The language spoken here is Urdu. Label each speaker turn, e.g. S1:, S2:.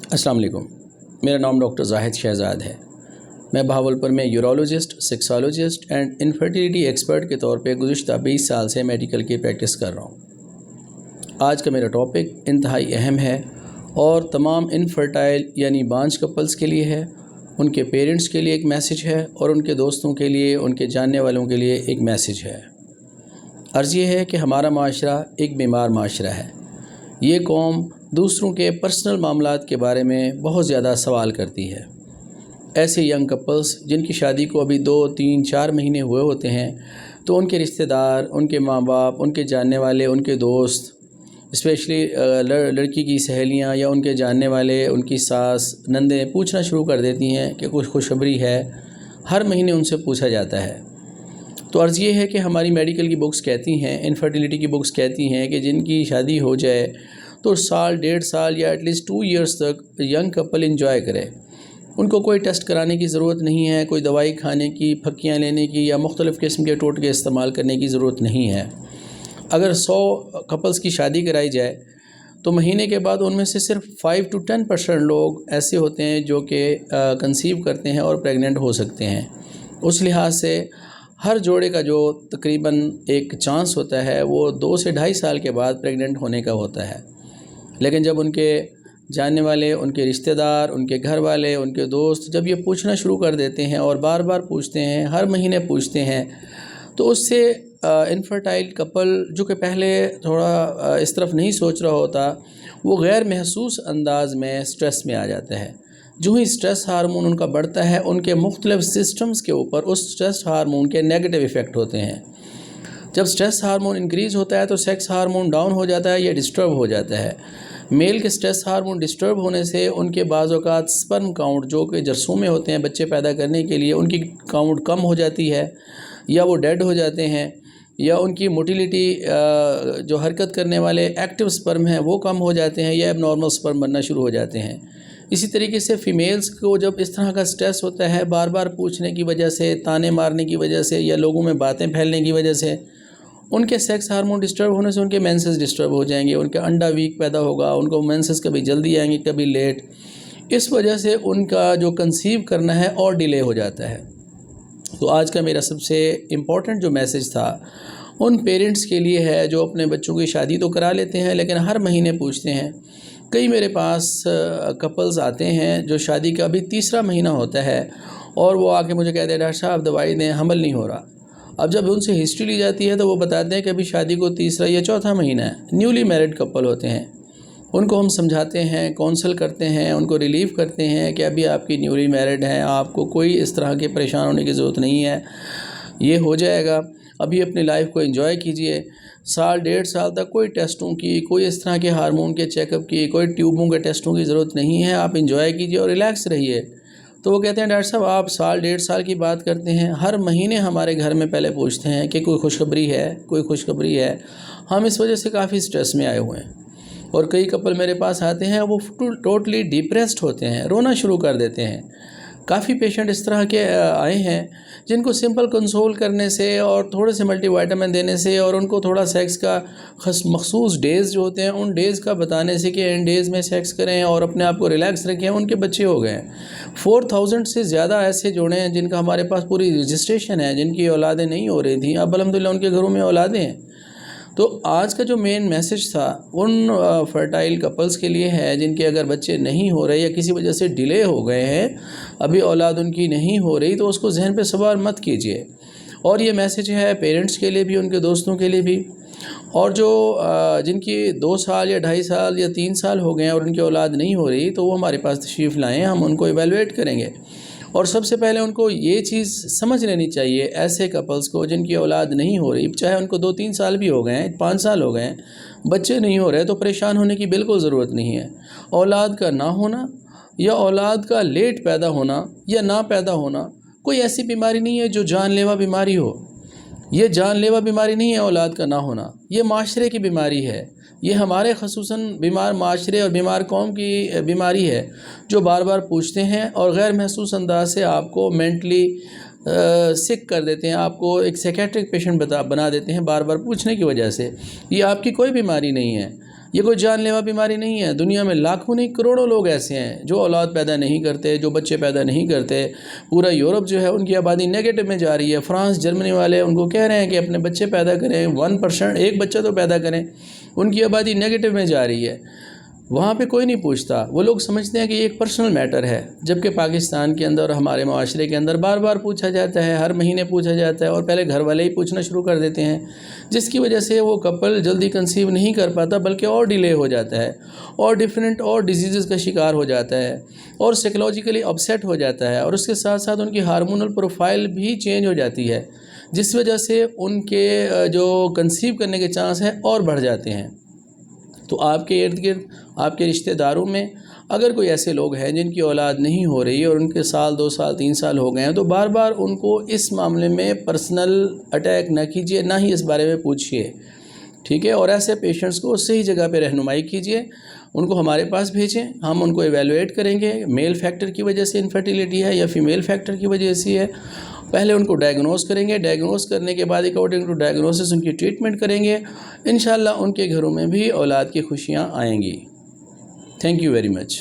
S1: السلام علیکم، میرا نام ڈاکٹر زاہد شہزاد ہے۔ میں بہاولپور میں یورولوجسٹ، سیکسالوجسٹ اینڈ انفرٹیلیٹی ایکسپرٹ کے طور پہ گزشتہ 20 سال سے میڈیکل کی پریکٹس کر رہا ہوں۔ آج کا میرا ٹاپک انتہائی اہم ہے اور تمام انفرٹائل یعنی بانجھ کپلز کے لیے ہے، ان کے پیرنٹس کے لیے ایک میسیج ہے اور ان کے دوستوں کے لیے، ان کے جاننے والوں کے لیے ایک میسیج ہے۔ عرض یہ ہے کہ ہمارا معاشرہ ایک بیمار معاشرہ ہے۔ یہ قوم دوسروں کے پرسنل معاملات کے بارے میں بہت زیادہ سوال کرتی ہے۔ ایسے ینگ کپلز جن کی شادی کو ابھی 2، 3، 4 مہینے ہوئے ہوتے ہیں تو ان کے رشتہ دار، ان کے ماں باپ، ان کے جاننے والے، ان کے دوست، اسپیشلی لڑکی کی سہیلیاں یا ان کے جاننے والے، ان کی ساس، نندیں پوچھنا شروع کر دیتی ہیں کہ کچھ خوشخبری ہے۔ ہر مہینے ان سے پوچھا جاتا ہے۔ تو عرض یہ ہے کہ ہماری میڈیکل کی بکس کہتی ہیں، انفرٹیلیٹی کی بکس کہتی ہیں کہ جن کی شادی ہو جائے تو 1، 1.5 سال یا ایٹ لیسٹ 2 ایئرس تک ینگ کپل انجوائے کرے۔ ان کو کوئی ٹیسٹ کرانے کی ضرورت نہیں ہے، کوئی دوائی کھانے کی، پھکیاں لینے کی یا مختلف قسم کے ٹوٹکے استعمال کرنے کی ضرورت نہیں ہے۔ اگر 100 کپلز کی شادی کرائی جائے تو مہینے کے بعد ان میں سے صرف 5 to 10% لوگ ایسے ہوتے ہیں جو کہ کنسیو کرتے ہیں اور پریگننٹ ہو سکتے ہیں۔ اس لحاظ سے ہر جوڑے کا جو تقریباً ایک چانس ہوتا ہے وہ 2 سے 2.5 سال کے بعد پریگننٹ ہونے کا ہوتا ہے۔ لیکن جب ان کے جاننے والے، ان کے رشتہ دار، ان کے گھر والے، ان کے دوست جب یہ پوچھنا شروع کر دیتے ہیں اور بار بار پوچھتے ہیں، ہر مہینے پوچھتے ہیں، تو اس سے انفرٹائل کپل جو کہ پہلے تھوڑا اس طرف نہیں سوچ رہا ہوتا، وہ غیر محسوس انداز میں سٹریس میں آ جاتا ہے۔ جو ہی سٹریس ہارمون ان کا بڑھتا ہے، ان کے مختلف سسٹمز کے اوپر اس سٹریس ہارمون کے نیگیٹو ایفیکٹ ہوتے ہیں۔ جب سٹریس ہارمون انکریز ہوتا ہے تو سیکس ہارمون ڈاؤن ہو جاتا ہے یا ڈسٹرب ہو جاتا ہے۔ میل کے سٹریس ہارمون ڈسٹرب ہونے سے ان کے بعض اوقات سپرم کاؤنٹ جو کہ جرثومے ہوتے ہیں بچے پیدا کرنے کے لیے، ان کی کاؤنٹ کم ہو جاتی ہے یا وہ ڈیڈ ہو جاتے ہیں، یا ان کی موٹیلیٹی جو حرکت کرنے والے ایکٹیو سپرم ہیں وہ کم ہو جاتے ہیں یا اب نارمل سپرم بننا شروع ہو جاتے ہیں۔ اسی طریقے سے فیمیلز کو جب اس طرح کا سٹریس ہوتا ہے، بار بار پوچھنے کی وجہ سے، تانے مارنے کی وجہ سے یا لوگوں میں باتیں پھیلنے کی وجہ سے، ان کے سیکس ہارمون ڈسٹرب ہونے سے ان کے مینسز ڈسٹرب ہو جائیں گے، ان کا انڈا ویک پیدا ہوگا، ان کو مینسز کبھی جلدی آئیں گے، کبھی لیٹ۔ اس وجہ سے ان کا جو کنسیو کرنا ہے اور ڈیلے ہو جاتا ہے۔ تو آج کا میرا سب سے امپورٹنٹ جو میسیج تھا ان پیرنٹس کے لیے ہے جو اپنے بچوں کی شادی تو کرا لیتے ہیں لیکن ہر مہینے پوچھتے ہیں۔ کئی میرے پاس کپلز آتے ہیں جو شادی کا ابھی 3را مہینہ ہوتا ہے اور وہ آ کے مجھے کہتے ہیں ڈاکٹر صاحب دوائی دیں، حمل نہیں ہو رہا۔ اب جب ان سے ہسٹری لی جاتی ہے تو وہ بتاتے ہیں کہ ابھی شادی کو 3را یا 4تھا مہینہ ہے۔ نیولی میرڈ کپل ہوتے ہیں، ان کو ہم سمجھاتے ہیں، کونسل کرتے ہیں، ان کو ریلیف کرتے ہیں کہ ابھی آپ کی نیولی میرڈ ہیں، آپ کو کوئی اس طرح کے پریشان ہونے کی ضرورت نہیں ہے، یہ ہو جائے گا، ابھی اپنی لائف کو انجوائے کیجئے۔ 1، 1.5 سال تک کوئی ٹیسٹوں کی، کوئی اس طرح کے ہارمون کے چیک اپ کی، کوئی ٹیوبوں کے ٹیسٹوں کی ضرورت نہیں ہے، آپ انجوائے کیجئے اور ریلیکس رہیے۔ تو وہ کہتے ہیں ڈاکٹر صاحب آپ 1، 1.5 سال کی بات کرتے ہیں، ہر مہینے ہمارے گھر میں پہلے پوچھتے ہیں کہ کوئی خوشخبری ہے، کوئی خوشخبری ہے۔ ہم اس وجہ سے کافی سٹریس میں آئے ہوئے ہیں۔ اور کئی کپل میرے پاس آتے ہیں، وہ ٹوٹلی ڈپریسڈ ہوتے ہیں، رونا شروع کر دیتے ہیں۔ کافی پیشنٹ اس طرح کے آئے ہیں جن کو سمپل کنسول کرنے سے اور تھوڑے سے ملٹی وائٹامن دینے سے اور ان کو تھوڑا سیکس کا مخصوص ڈیز جو ہوتے ہیں ان ڈیز کا بتانے سے کہ ان ڈیز میں سیکس کریں اور اپنے آپ کو ریلیکس رکھیں، ان کے بچے ہو گئے ہیں۔ 4000 سے زیادہ ایسے جوڑے ہیں جن کا ہمارے پاس پوری رجسٹریشن ہے، جن کی اولادیں نہیں ہو رہی تھیں، اب الحمدللہ ان کے گھروں میں اولادیں ہیں۔ تو آج کا جو مین میسیج تھا ان فرٹائل کپلز کے لیے ہے جن کے اگر بچے نہیں ہو رہے یا کسی وجہ سے ڈیلے ہو گئے ہیں، ابھی اولاد ان کی نہیں ہو رہی، تو اس کو ذہن پہ سوار مت کیجیے۔ اور یہ میسیج ہے پیرنٹس کے لیے بھی، ان کے دوستوں کے لیے بھی، اور جو جن کی 2 سال یا 2.5 سال یا 3 سال ہو گئے ہیں اور ان کی اولاد نہیں ہو رہی، تو وہ ہمارے پاس تشریف لائیں، ہم ان کو ایویلویٹ کریں گے۔ اور سب سے پہلے ان کو یہ چیز سمجھ لینی چاہیے ایسے کپلز کو جن کی اولاد نہیں ہو رہی، چاہے ان کو 2-3 سال بھی ہو گئے ہیں، 5 سال ہو گئے ہیں، بچے نہیں ہو رہے، تو پریشان ہونے کی بالکل ضرورت نہیں ہے۔ اولاد کا نہ ہونا یا اولاد کا لیٹ پیدا ہونا یا نہ پیدا ہونا کوئی ایسی بیماری نہیں ہے جو جان لیوا بیماری ہو۔ یہ جان لیوا بیماری نہیں ہے اولاد کا نہ ہونا، یہ معاشرے کی بیماری ہے۔ یہ ہمارے خصوصاً بیمار معاشرے اور بیمار قوم کی بیماری ہے جو بار بار پوچھتے ہیں اور غیر محسوس انداز سے آپ کو مینٹلی سک کر دیتے ہیں، آپ کو ایک سیکیٹرک پیشنٹ بنا دیتے ہیں بار بار پوچھنے کی وجہ سے۔ یہ آپ کی کوئی بیماری نہیں ہے۔ یہ کوئی جان لیوا بیماری نہیں ہے. دنیا میں لاکھوں نہیں کروڑوں لوگ ایسے ہیں جو اولاد پیدا نہیں کرتے, جو بچے پیدا نہیں کرتے. پورا یورپ جو ہے ان کی آبادی نیگیٹو میں جا رہی ہے. فرانس, جرمنی والے ان کو کہہ رہے ہیں کہ اپنے بچے پیدا کریں, 1%, ایک بچہ تو پیدا کریں. ان کی آبادی نیگیٹو میں جا رہی ہے. وہاں پہ کوئی نہیں پوچھتا. وہ لوگ سمجھتے ہیں کہ یہ ایک پرسنل میٹر ہے, جبکہ پاکستان کے اندر, ہمارے معاشرے کے اندر بار بار پوچھا جاتا ہے, ہر مہینے پوچھا جاتا ہے, اور پہلے گھر والے ہی پوچھنا شروع کر دیتے ہیں, جس کی وجہ سے وہ کپل جلدی کنسیو نہیں کر پاتا, بلکہ اور ڈیلے ہو جاتا ہے, اور ڈیفرنٹ اور ڈیزیزز کا شکار ہو جاتا ہے, اور سائیکولوجیکلی اپسیٹ ہو جاتا ہے, اور اس کے ساتھ ساتھ ان کی ہارمونل پروفائل بھی چینج ہو جاتی ہے, جس وجہ سے ان کے جو کنسیو کرنے کے چانس ہیں اور بڑھ جاتے ہیں. تو آپ کے ارد گرد, آپ کے رشتہ داروں میں اگر کوئی ایسے لوگ ہیں جن کی اولاد نہیں ہو رہی اور ان کے 1 2 سال 3 سال ہو گئے ہیں, تو بار بار ان کو اس معاملے میں پرسنل اٹیک نہ کیجیے, نہ ہی اس بارے میں پوچھیے, ٹھیک ہے. اور ایسے پیشنٹس کو صحیح جگہ پہ رہنمائی کیجیے, ان کو ہمارے پاس بھیجیں, ہم ان کو ایویلویٹ کریں گے, میل فیکٹر کی وجہ سے انفرٹیلیٹی ہے یا فیمیل فیکٹر کی وجہ سے ہے. پہلے ان کو ڈائگنوز کریں گے, ڈائگنوز کرنے کے بعد اکارڈنگ ٹو ڈائگنوسس ان کی ٹریٹمنٹ کریں گے. انشاءاللہ ان کے گھروں میں بھی اولاد کی خوشیاں آئیں گی. Thank you very much.